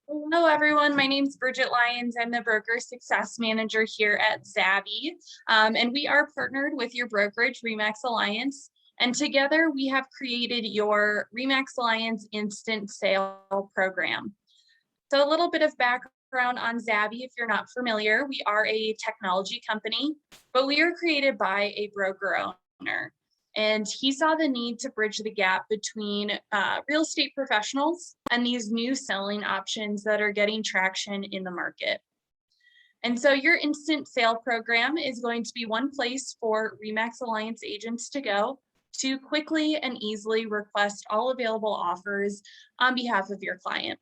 Hello, everyone. My name is Bridget Lyons. I'm the Broker Success Manager here at Zavvie, and we are partnered with your brokerage, RE/MAX Alliance. And together we have created your RE/MAX Alliance Instant Sale program. So a little bit of background on Zavvie, if you're not familiar, we are a technology company, but we are created by a broker owner. And he saw the need to bridge the gap between real estate professionals and these new selling options that are getting traction in the market. And so your instant sale program is going to be one place for RE/MAX Alliance agents to go to quickly and easily request all available offers on behalf of your client.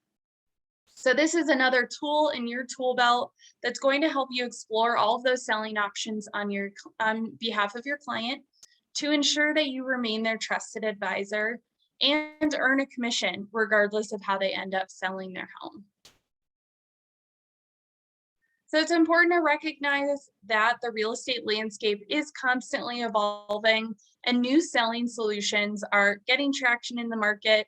So this is another tool in your tool belt that's going to help you explore all of those selling options on behalf of your client to ensure that you remain their trusted advisor and earn a commission regardless of how they end up selling their home. So it's important to recognize that the real estate landscape is constantly evolving and new selling solutions are getting traction in the market,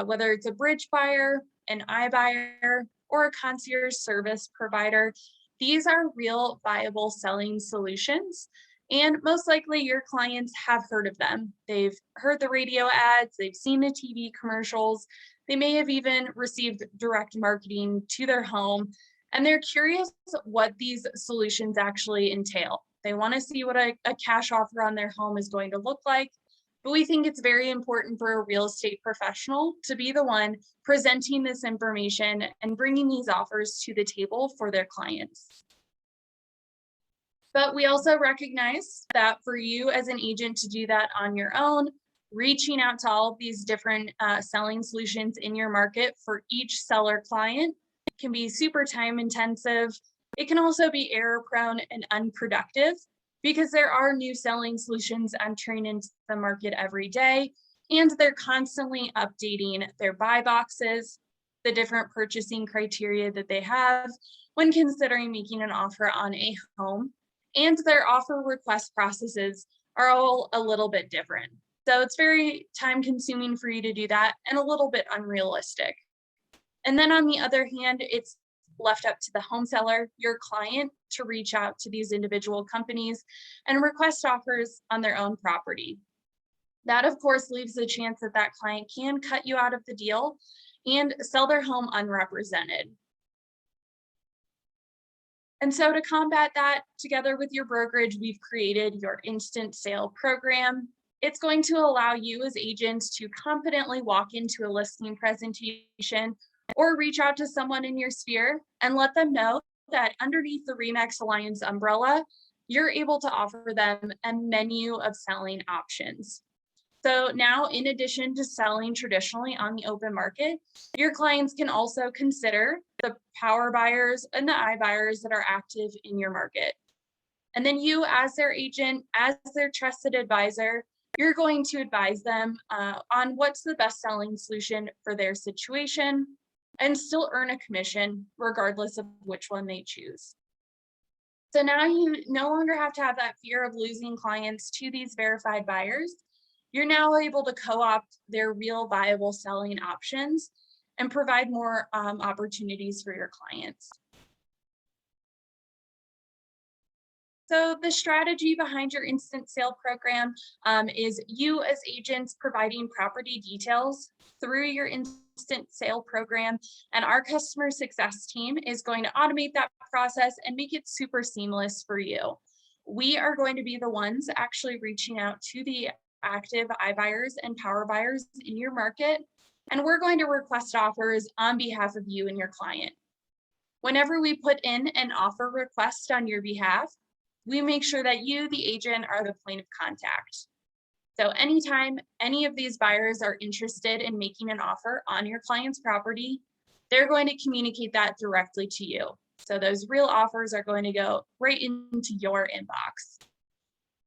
whether it's a bridge buyer, an iBuyer, or a concierge service provider. These are real viable selling solutions. And most likely your clients have heard of them. They've heard the radio ads, they've seen the TV commercials, they may have even received direct marketing to their home, and they're curious what these solutions actually entail. They want to see what a cash offer on their home is going to look like, but we think it's very important for a real estate professional to be the one presenting this information and bringing these offers to the table for their clients. But we also recognize that for you as an agent to do that on your own, reaching out to all of these different selling solutions in your market for each seller client can be super time intensive. It can also be error prone and unproductive because there are new selling solutions entering into the market every day, and they're constantly updating their buy boxes, the different purchasing criteria that they have when considering making an offer on a home, and their offer request processes are all a little bit different. So it's very time consuming for you to do that and a little bit unrealistic. And then on the other hand, it's left up to the home seller, your client, to reach out to these individual companies and request offers on their own property. That, of course, leaves the chance that that client can cut you out of the deal and sell their home unrepresented. And so to combat that, together with your brokerage, we've created your instant sale program. It's going to allow you as agents to confidently walk into a listing presentation or reach out to someone in your sphere and let them know that underneath the RE/MAX Alliance umbrella, you're able to offer them a menu of selling options. So now, in addition to selling traditionally on the open market, your clients can also consider the power buyers and the iBuyers that are active in your market. And then you, as their agent, as their trusted advisor, you're going to advise them on what's the best selling solution for their situation and still earn a commission regardless of which one they choose. So now you no longer have to have that fear of losing clients to these verified buyers. You're now able to co-opt their real viable selling options and provide more opportunities for your clients. So the strategy behind your instant sale program is you as agents providing property details through your instant sale program, and our customer success team is going to automate that process and make it super seamless for you. We are going to be the ones actually reaching out to the active iBuyers and power buyers in your market, and we're going to request offers on behalf of you and your client. Whenever we put in an offer request on your behalf, we make sure that you, the agent, are the point of contact. So anytime any of these buyers are interested in making an offer on your client's property, they're going to communicate that directly to you. So those real offers are going to go right into your inbox.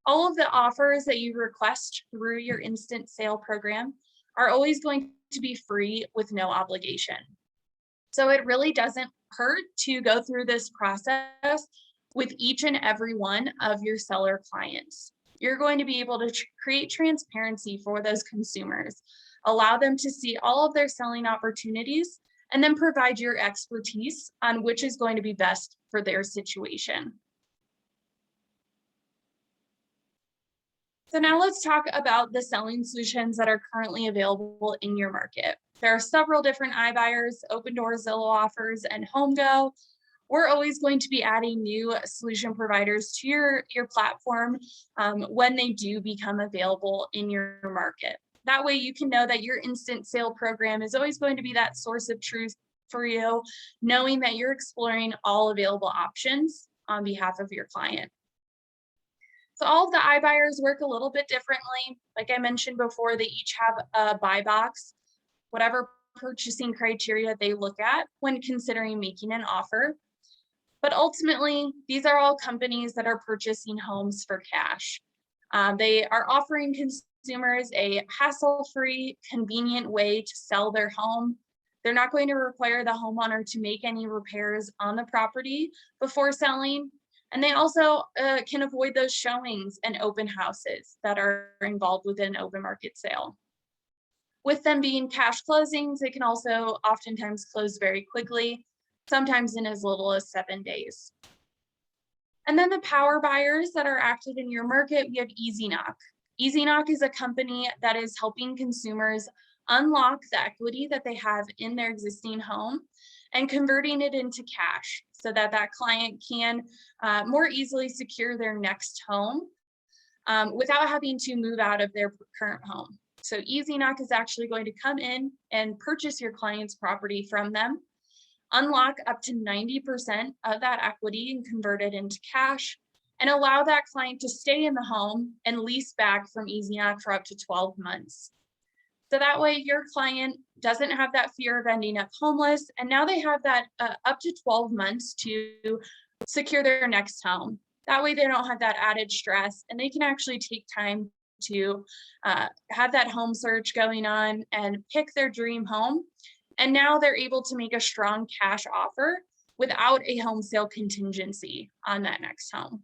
All of the offers that you request through your instant sale program are always going to be free with no obligation. So it really doesn't hurt to go through this process with each and every one of your seller clients. You're going to be able to create transparency for those consumers, allow them to see all of their selling opportunities, and then provide your expertise on which is going to be best for their situation. So now let's talk about the selling solutions that are currently available in your market. There are several different iBuyers, Opendoor, Zillow offers, and HomeGo. We're always going to be adding new solution providers to your platform when they do become available in your market. That way you can know that your instant sale program is always going to be that source of truth for you, knowing that you're exploring all available options on behalf of your client. So all of the iBuyers work a little bit differently. Like I mentioned before, they each have a buy box, whatever purchasing criteria they look at when considering making an offer. But ultimately, these are all companies that are purchasing homes for cash. They are offering consumers a hassle-free, convenient way to sell their home. They're not going to require the homeowner to make any repairs on the property before selling. And they also can avoid those showings and open houses that are involved with an open market sale. With them being cash closings, they can also oftentimes close very quickly, sometimes in as little as 7 days. And then the power buyers that are active in your market, we have EasyKnock. EasyKnock is a company that is helping consumers unlock the equity that they have in their existing home and converting it into cash so that that client can more easily secure their next home without having to move out of their current home. So EasyKnock is actually going to come in and purchase your client's property from them, unlock up to 90% of that equity and convert it into cash, and allow that client to stay in the home and lease back from EasyKnock for up to 12 months. So that way your client doesn't have that fear of ending up homeless, and now they have that up to 12 months to secure their next home. That way they don't have that added stress, and they can actually take time to have that home search going on and pick their dream home. And now they're able to make a strong cash offer without a home sale contingency on that next home.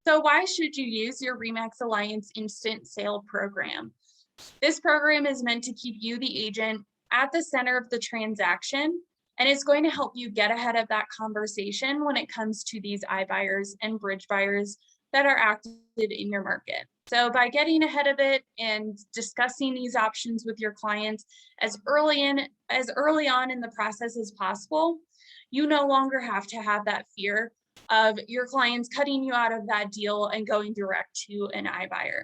So why should you use your RE/MAX Alliance Instant Sale program? This program is meant to keep you, the agent, at the center of the transaction, and it's going to help you get ahead of that conversation when it comes to these iBuyers and bridge buyers that are active in your market. So by getting ahead of it and discussing these options with your clients as early on in the process as possible, you no longer have to have that fear of your clients cutting you out of that deal and going direct to an iBuyer.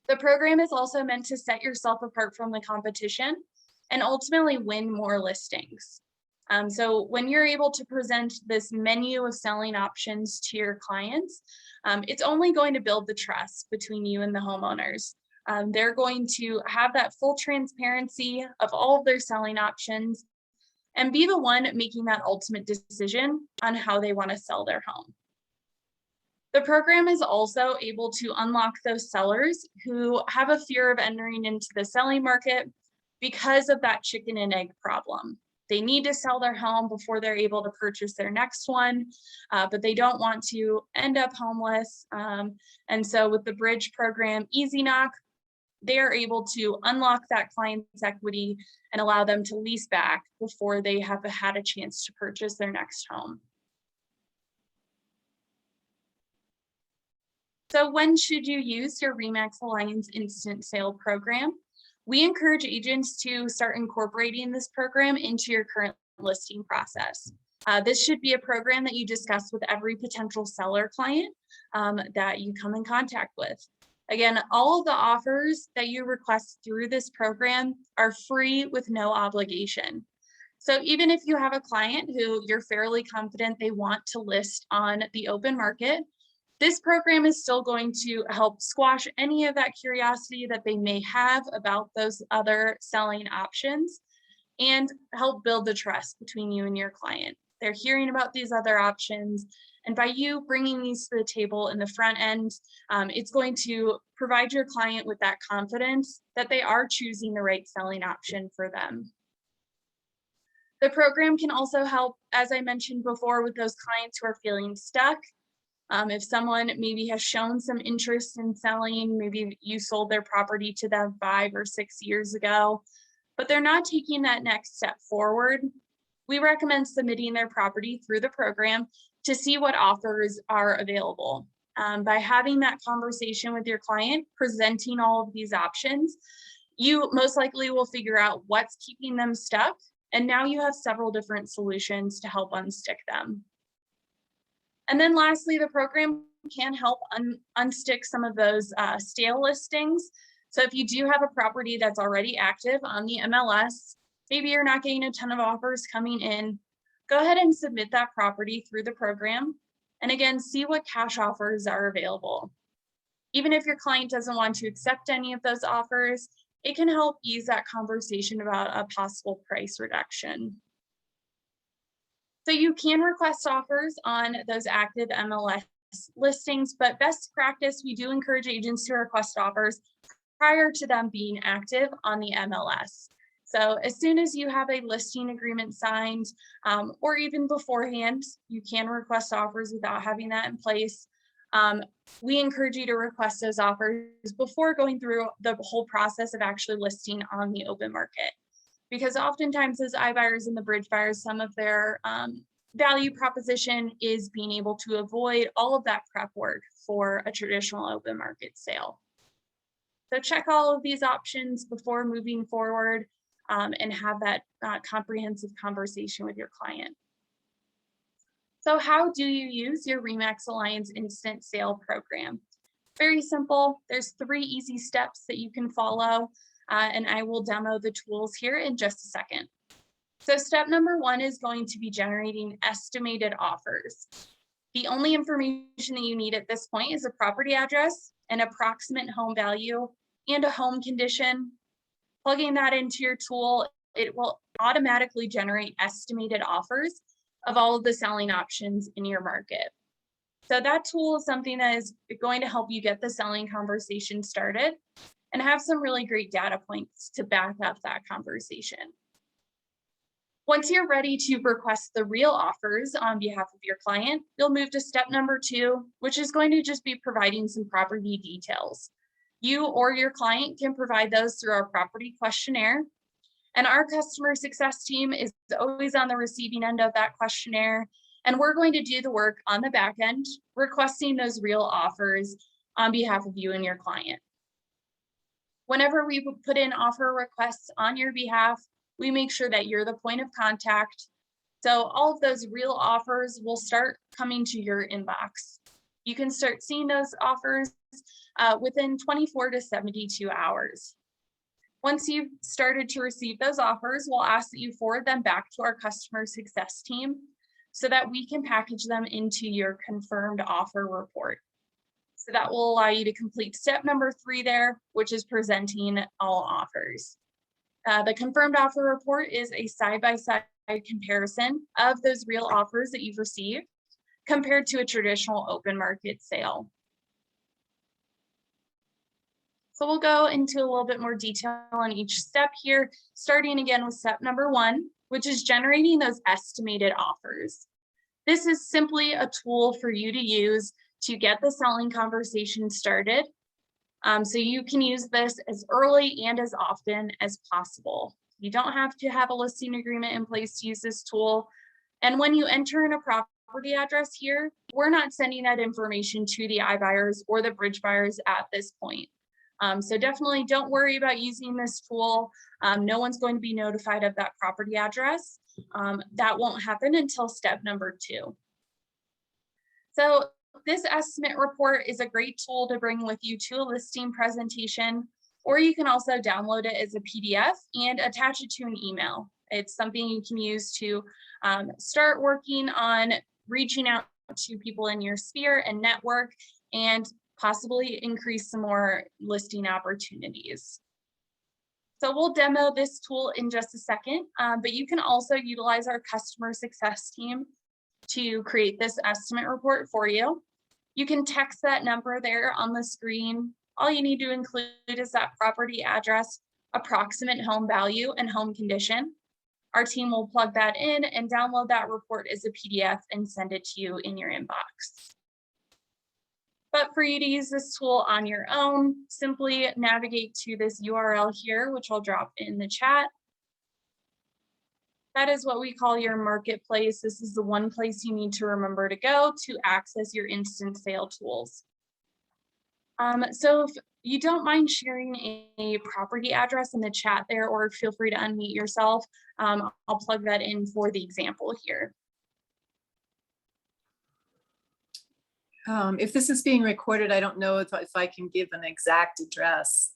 The program is also meant to set yourself apart from the competition and ultimately win more listings. So when you're able to present this menu of selling options to your clients, it's only going to build the trust between you and the homeowners. They're going to have that full transparency of all of their selling options and be the one making that ultimate decision on how they want to sell their home. The program is also able to unlock those sellers who have a fear of entering into the selling market because of that chicken and egg problem. They need to sell their home before they're able to purchase their next one, but they don't want to end up homeless. And so with the Bridge program, EasyKnock, they are able to unlock that client's equity and allow them to lease back before they have had a chance to purchase their next home. So when should you use your RE/MAX Alliance Instant Sale program? We encourage agents to start incorporating this program into your current listing process. This should be a program that you discuss with every potential seller client that you come in contact with. Again, all of the offers that you request through this program are free with no obligation. So even if you have a client who you're fairly confident they want to list on the open market, this program is still going to help squash any of that curiosity that they may have about those other selling options and help build the trust between you and your client. They're hearing about these other options, and by you bringing these to the table in the front end, it's going to provide your client with that confidence that they are choosing the right selling option for them. The program can also help, as I mentioned before, with those clients who are feeling stuck. If someone maybe has shown some interest in selling, maybe you sold their property to them 5 or 6 years ago, but they're not taking that next step forward, we recommend submitting their property through the program to see what offers are available. By having that conversation with your client, presenting all of these options, you most likely will figure out what's keeping them stuck. And now you have several different solutions to help unstick them. And then lastly, the program can help unstick some of those stale listings. So if you do have a property that's already active on the MLS, maybe you're not getting a ton of offers coming in, go ahead and submit that property through the program. And again, see what cash offers are available. Even if your client doesn't want to accept any of those offers, it can help ease that conversation about a possible price reduction. So you can request offers on those active MLS listings, but best practice, we do encourage agents to request offers prior to them being active on the MLS. So as soon as you have a listing agreement signed, or even beforehand, you can request offers without having that in place. We encourage you to request those offers before going through the whole process of actually listing on the open market. Because oftentimes as iBuyers and the bridge buyers, some of their value proposition is being able to avoid all of that prep work for a traditional open market sale. So check all of these options before moving forward and have that comprehensive conversation with your client. So how do you use your RE/MAX Alliance Instant Sale program? Very simple. There's 3 easy steps that you can follow, and I will demo the tools here in just a second. So step number 1 is going to be generating estimated offers. The only information that you need at this point is a property address, an approximate home value, and a home condition. Plugging that into your tool, it will automatically generate estimated offers of all of the selling options in your market. So that tool is something that is going to help you get the selling conversation started and have some really great data points to back up that conversation. Once you're ready to request the real offers on behalf of your client, you'll move to step number 2, which is going to just be providing some property details. You or your client can provide those through our property questionnaire. And our customer success team is always on the receiving end of that questionnaire. And we're going to do the work on the back end, requesting those real offers on behalf of you and your client. Whenever we put in offer requests on your behalf, we make sure that you're the point of contact. So all of those real offers will start coming to your inbox. You can start seeing those offers within 24 to 72 hours. Once you've started to receive those offers, we'll ask that you forward them back to our customer success team so that we can package them into your confirmed offer report. So that will allow you to complete step number 3 there, which is presenting all offers. The confirmed offer report is a side-by-side comparison of those real offers that you've received compared to a traditional open market sale. So we'll go into a little bit more detail on each step here, starting again with step number 1, which is generating those estimated offers. This is simply a tool for you to use to get the selling conversation started. So you can use this as early and as often as possible. You don't have to have a listing agreement in place to use this tool. And when you enter in a property address here, we're not sending that information to the iBuyers or the bridge buyers at this point. So definitely don't worry about using this tool. No one's going to be notified of that property address. That won't happen until step number 2. So this estimate report is a great tool to bring with you to a listing presentation, or you can also download it as a PDF and attach it to an email. It's something you can use to start working on reaching out to people in your sphere and network and possibly increase some more listing opportunities. So we'll demo this tool in just a second, but you can also utilize our customer success team to create this estimate report for you. You can text that number there on the screen. All you need to include is that property address, approximate home value, and home condition. Our team will plug that in and download that report as a PDF and send it to you in your inbox. But for you to use this tool on your own, simply navigate to this URL here, which I'll drop in the chat. That is what we call your marketplace. This is the one place you need to remember to go to access your instant sale tools. So if you don't mind sharing a property address in the chat there, or feel free to unmute yourself, I'll plug that in for the example here. If this is being recorded, I don't know if I can give an exact address.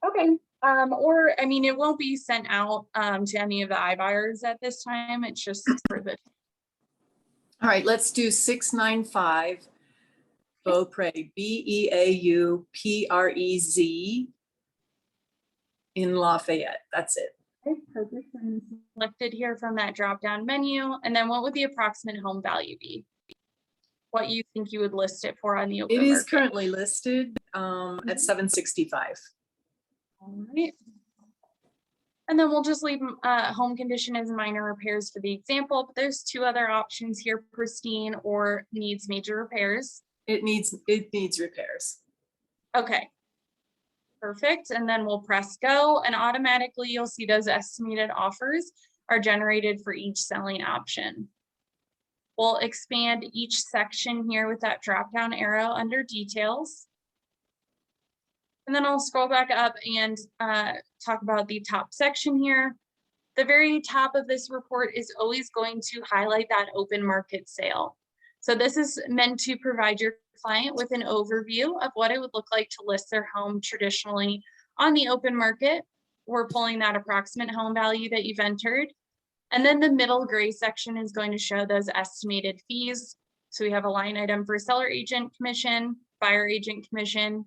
Okay. Or, I mean, it won't be sent out to any of the iBuyers at this time. It's just for the. All right, let's do 695 Beauprez, Beauprez in Lafayette. That's it. Okay, perfect. And selected here from that drop-down menu. And then what would the approximate home value be? What you think you would list it for on the open It is market? currently listed at $765. All right. And then we'll just leave home condition as minor repairs for the example, but there's two other options here, pristine or needs major repairs. It needs repairs. Okay. Perfect. And then we'll press go, and automatically you'll see those estimated offers are generated for each selling option. We'll expand each section here with that drop-down arrow under details. And then I'll scroll back up and talk about the top section here. The very top of this report is always going to highlight that open market sale. So this is meant to provide your client with an overview of what it would look like to list their home traditionally on the open market. We're pulling that approximate home value that you've entered. And then the middle gray section is going to show those estimated fees. So we have a line item for seller agent commission, buyer agent commission,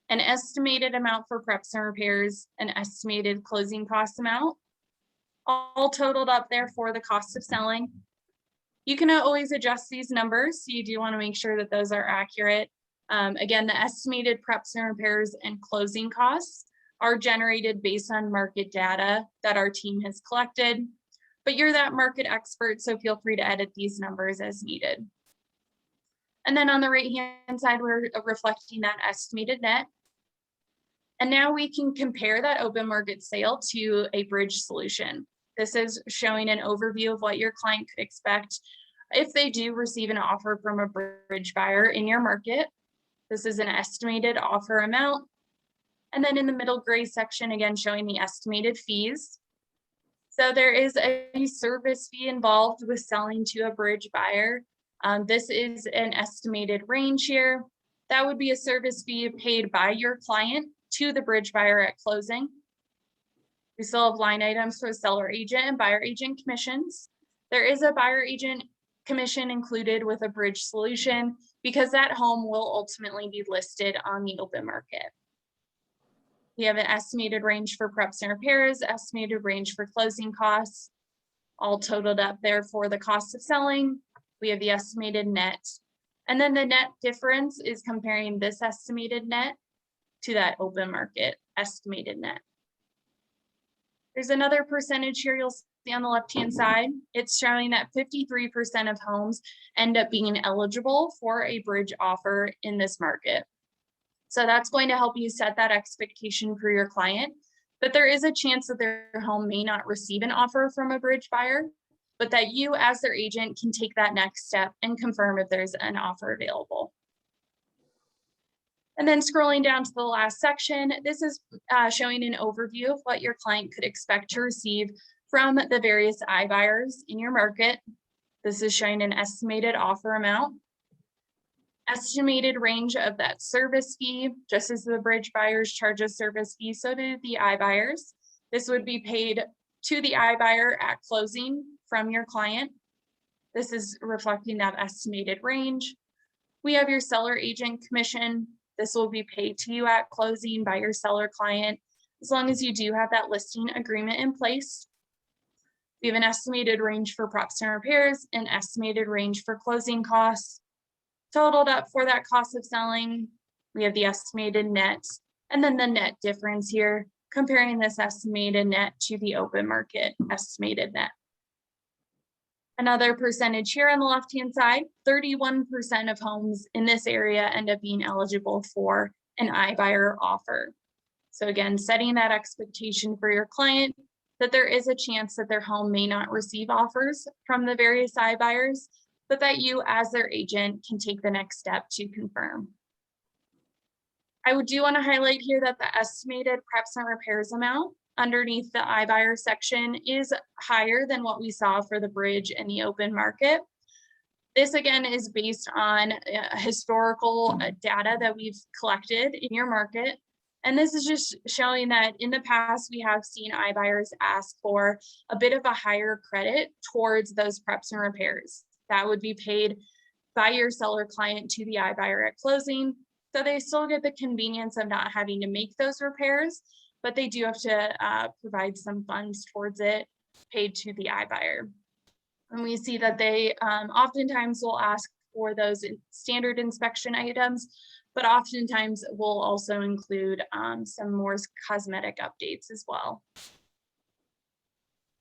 an estimated amount for preps and repairs, an estimated closing cost amount, all totaled up there for the cost of selling. You can always adjust these numbers, so you do want to make sure that those are accurate. Again, the estimated preps and repairs and closing costs are generated based on market data that our team has collected, but you're that market expert, so feel free to edit these numbers as needed. And then on the right-hand side, we're reflecting that estimated net. And now we can compare that open market sale to a bridge solution. This is showing an overview of what your client could expect if they do receive an offer from a bridge buyer in your market. This is an estimated offer amount. And then in the middle gray section, again, showing the estimated fees. So there is a service fee involved with selling to a bridge buyer. This is an estimated range here. That would be a service fee paid by your client to the bridge buyer at closing. We still have line items for seller agent and buyer agent commissions. There is a buyer agent commission included with a bridge solution because that home will ultimately be listed on the open market. We have an estimated range for preps and repairs, estimated range for closing costs, all totaled up there for the cost of selling. We have the estimated net. And then the net difference is comparing this estimated net to that open market estimated net. There's another percentage here you'll see on the left-hand side. It's showing that 53% of homes end up being eligible for a bridge offer in this market. So that's going to help you set that expectation for your client, but there is a chance that their home may not receive an offer from a bridge buyer, but that you as their agent can take that next step and confirm if there's an offer available. And then scrolling down to the last section, this is showing an overview of what your client could expect to receive from the various iBuyers in your market. This is showing an estimated offer amount, estimated range of that service fee. Just as the bridge buyers charge a service fee, so do the iBuyers. This would be paid to the iBuyer at closing from your client. This is reflecting that estimated range. We have your seller agent commission. This will be paid to you at closing by your seller client, as long as you do have that listing agreement in place. We have an estimated range for preps and repairs, an estimated range for closing costs. Totaled up for that cost of selling, we have the estimated net, and then the net difference here, comparing this estimated net to the open market estimated net. Another percentage here on the left-hand side, 31% of homes in this area end up being eligible for an iBuyer offer. So again, setting that expectation for your client that there is a chance that their home may not receive offers from the various iBuyers, but that you as their agent can take the next step to confirm. I do want to highlight here that the estimated preps and repairs amount underneath the iBuyer section is higher than what we saw for the bridge and the open market. This again is based on historical data that we've collected in your market. And this is just showing that in the past, we have seen iBuyers ask for a bit of a higher credit towards those preps and repairs. That would be paid by your seller client to the iBuyer at closing. So they still get the convenience of not having to make those repairs, but they do have to provide some funds towards it paid to the iBuyer. And we see that they oftentimes will ask for those standard inspection items, but oftentimes will also include some more cosmetic updates as well.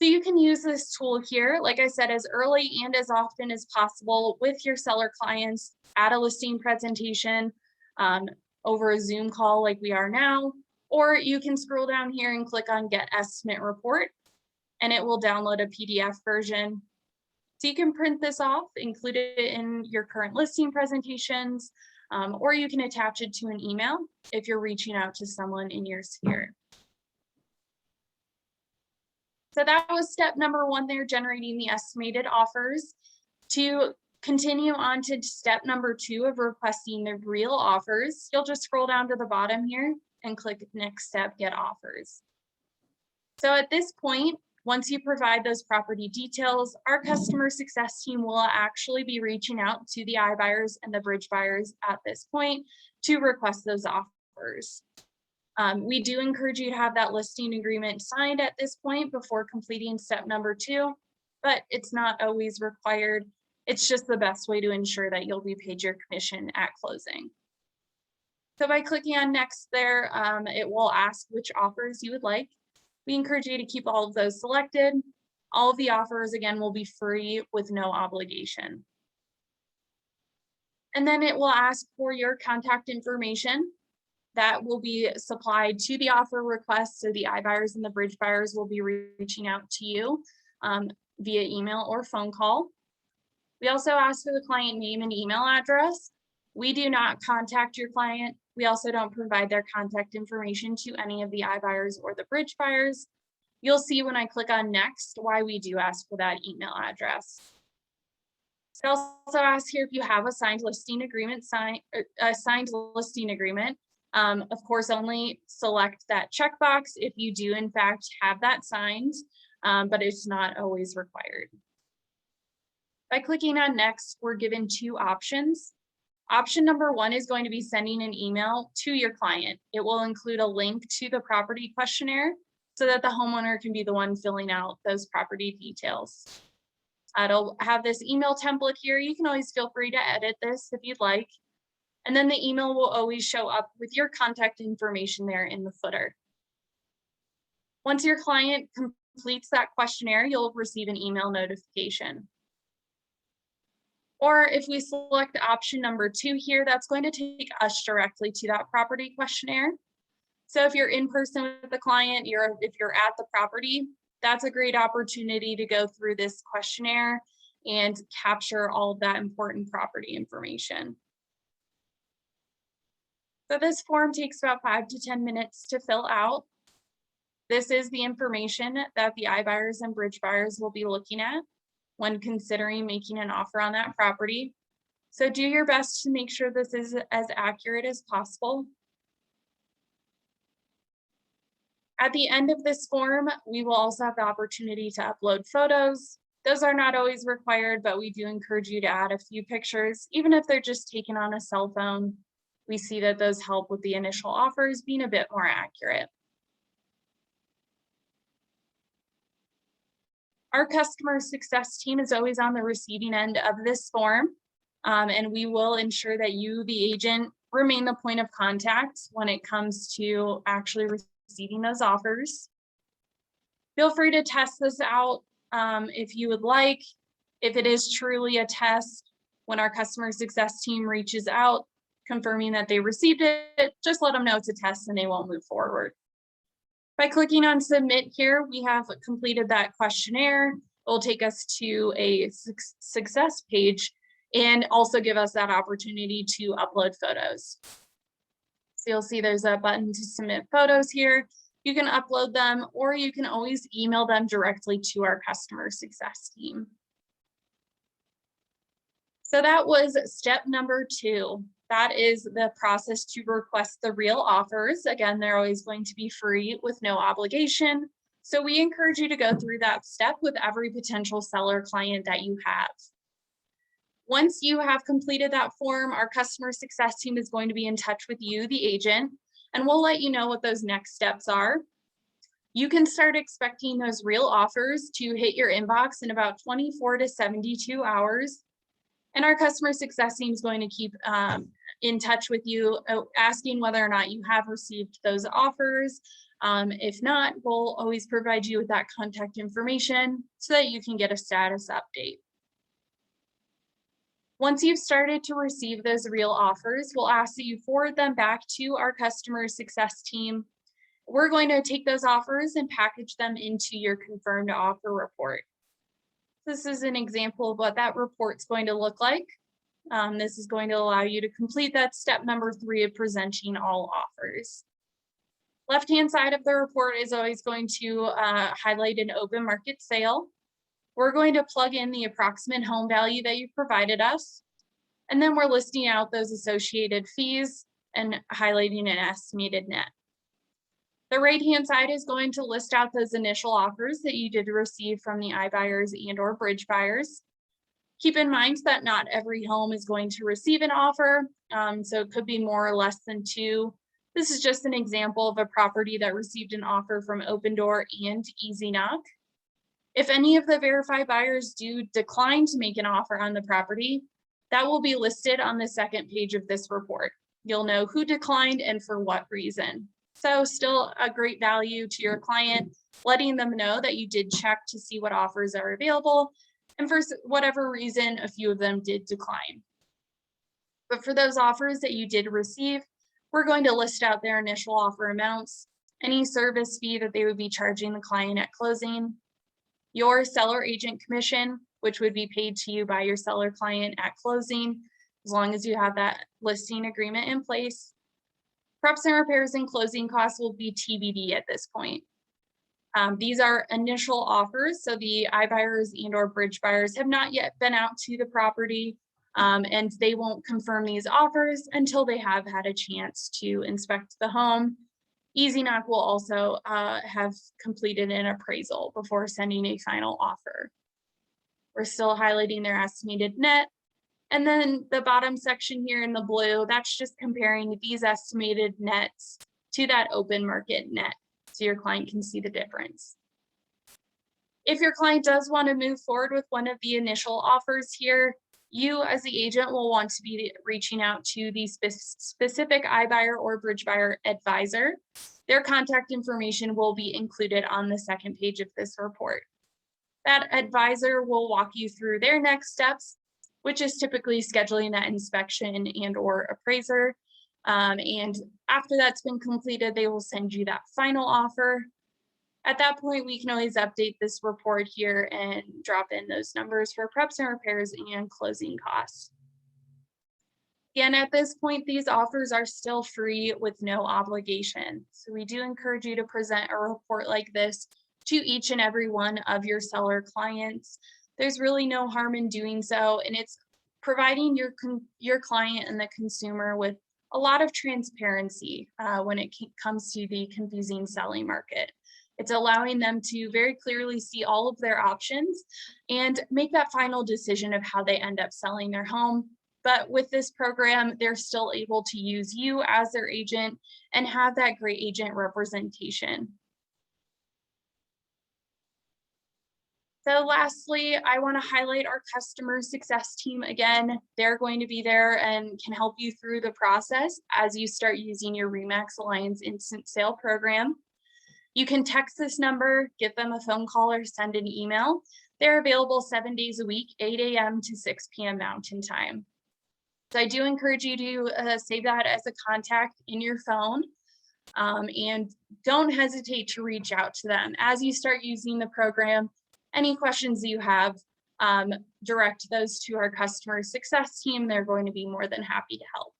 So you can use this tool here, like I said, as early and as often as possible with your seller clients at a listing presentation over a Zoom call like we are now, or you can scroll down here and click on Get Estimate Report, and it will download a PDF version. So you can print this off, include it in your current listing presentations, or you can attach it to an email if you're reaching out to someone in your sphere. So that was step number one there, generating the estimated offers. To continue on to step number two of requesting the real offers, you'll just scroll down to the bottom here and click next step, Get Offers. So at this point, once you provide those property details, our customer success team will actually be reaching out to the iBuyers and the bridge buyers at this point to request those offers. We do encourage you to have that listing agreement signed at this point before completing step number two, but it's not always required. It's just the best way to ensure that you'll be paid your commission at closing. So by clicking on next there, it will ask which offers you would like. We encourage you to keep all of those selected. All of the offers, again, will be free with no obligation. And then it will ask for your contact information that will be supplied to the offer request. So the iBuyers and the bridge buyers will be reaching out to you via email or phone call. We also ask for the client name and email address. We do not contact your client. We also don't provide their contact information to any of the iBuyers or the bridge buyers. You'll see when I click on next why we do ask for that email address. It also asks here if you have a signed listing agreement, Of course, only select that checkbox if you do in fact have that signed, but it's not always required. By clicking on next, we're given two options. Option number one is going to be sending an email to your client. It will include a link to the property questionnaire so that the homeowner can be the one filling out those property details. It'll have this email template here. You can always feel free to edit this if you'd like. And then the email will always show up with your contact information there in the footer. Once your client completes that questionnaire, you'll receive an email notification. Or if we select option number two here, that's going to take us directly to that property questionnaire. So if you're in person with the client, if you're at the property, that's a great opportunity to go through this questionnaire and capture all of that important property information. So this form takes about 5 to 10 minutes to fill out. This is the information that the iBuyers and bridge buyers will be looking at when considering making an offer on that property. So do your best to make sure this is as accurate as possible. At the end of this form, we will also have the opportunity to upload photos. Those are not always required, but we do encourage you to add a few pictures, even if they're just taken on a cell phone. We see that those help with the initial offers being a bit more accurate. Our customer success team is always on the receiving end of this form, and we will ensure that you, the agent, remain the point of contact when it comes to actually receiving those offers. Feel free to test this out if you would like. If it is truly a test, when our customer success team reaches out, confirming that they received it, just let them know it's a test and they won't move forward. By clicking on submit here, we have completed that questionnaire. It will take us to a success page and also give us that opportunity to upload photos. So you'll see there's a button to submit photos here. You can upload them, or you can always email them directly to our customer success team. So that was step number 2. That is the process to request the real offers. Again, they're always going to be free with no obligation. So we encourage you to go through that step with every potential seller client that you have. Once you have completed that form, our customer success team is going to be in touch with you, the agent, and we'll let you know what those next steps are. You can start expecting those real offers to hit your inbox in about 24 to 72 hours. And our customer success team is going to keep in touch with you, asking whether or not you have received those offers. If not, we'll always provide you with that contact information so that you can get a status update. Once you've started to receive those real offers, we'll ask that you forward them back to our customer success team. We're going to take those offers and package them into your confirmed offer report. This is an example of what that report's going to look like. This is going to allow you to complete that step number 3 of presenting all offers. Left-hand side of the report is always going to highlight an open market sale. We're going to plug in the approximate home value that you provided us, and then we're listing out those associated fees and highlighting an estimated net. The right-hand side is going to list out those initial offers that you did receive from the iBuyers and/or bridge buyers. Keep in mind that not every home is going to receive an offer, so it could be more or less than 2. This is just an example of a property that received an offer from Open Door and Easy Knock. If any of the verified buyers do decline to make an offer on the property, that will be listed on the second page of this report. You'll know who declined and for what reason. So still a great value to your client, letting them know that you did check to see what offers are available, and for whatever reason, a few of them did decline. But for those offers that you did receive, we're going to list out their initial offer amounts, any service fee that they would be charging the client at closing, your seller agent commission, which would be paid to you by your seller client at closing, as long as you have that listing agreement in place. Preps and repairs and closing costs will be TBD at this point. These are initial offers, so the iBuyers and/or bridge buyers have not yet been out to the property, and they won't confirm these offers until they have had a chance to inspect the home. Easy Knock will also have completed an appraisal before sending a final offer. We're still highlighting their estimated net. And then the bottom section here in the blue, that's just comparing these estimated nets to that open market net, so your client can see the difference. If your client does want to move forward with one of the initial offers here, you as the agent will want to be reaching out to the specific iBuyer or bridge buyer advisor. Their contact information will be included on the second page of this report. That advisor will walk you through their next steps, which is typically scheduling that inspection and/or appraiser. And after that's been completed, they will send you that final offer. At that point, we can always update this report here and drop in those numbers for preps and repairs and closing costs. Again, at this point, these offers are still free with no obligation. So we do encourage you to present a report like this to each and every one of your seller clients. There's really no harm in doing so, and it's providing your client and the consumer with a lot of transparency when it comes to the confusing selling market. It's allowing them to very clearly see all of their options and make that final decision of how they end up selling their home. But with this program, they're still able to use you as their agent and have that great agent representation. So lastly, I want to highlight our customer success team again. They're going to be there and can help you through the process as you start using your RE/MAX Alliance Instant Sale program. You can text this number, give them a phone call, or send an email. They're available 7 days a week, 8 a.m. to 6 p.m. Mountain Time. So I do encourage you to save that as a contact in your phone, and don't hesitate to reach out to them. As you start using the program, any questions you have, direct those to our customer success team. They're going to be more than happy to help.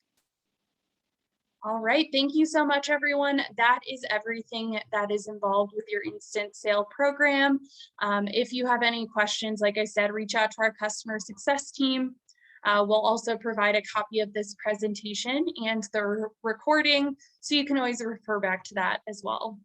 All right, thank you so much, everyone. That is everything that is involved with your instant sale program. If you have any questions, like I said, reach out to our customer success team. We'll also provide a copy of this presentation and the recording, so you can always refer back to that as well.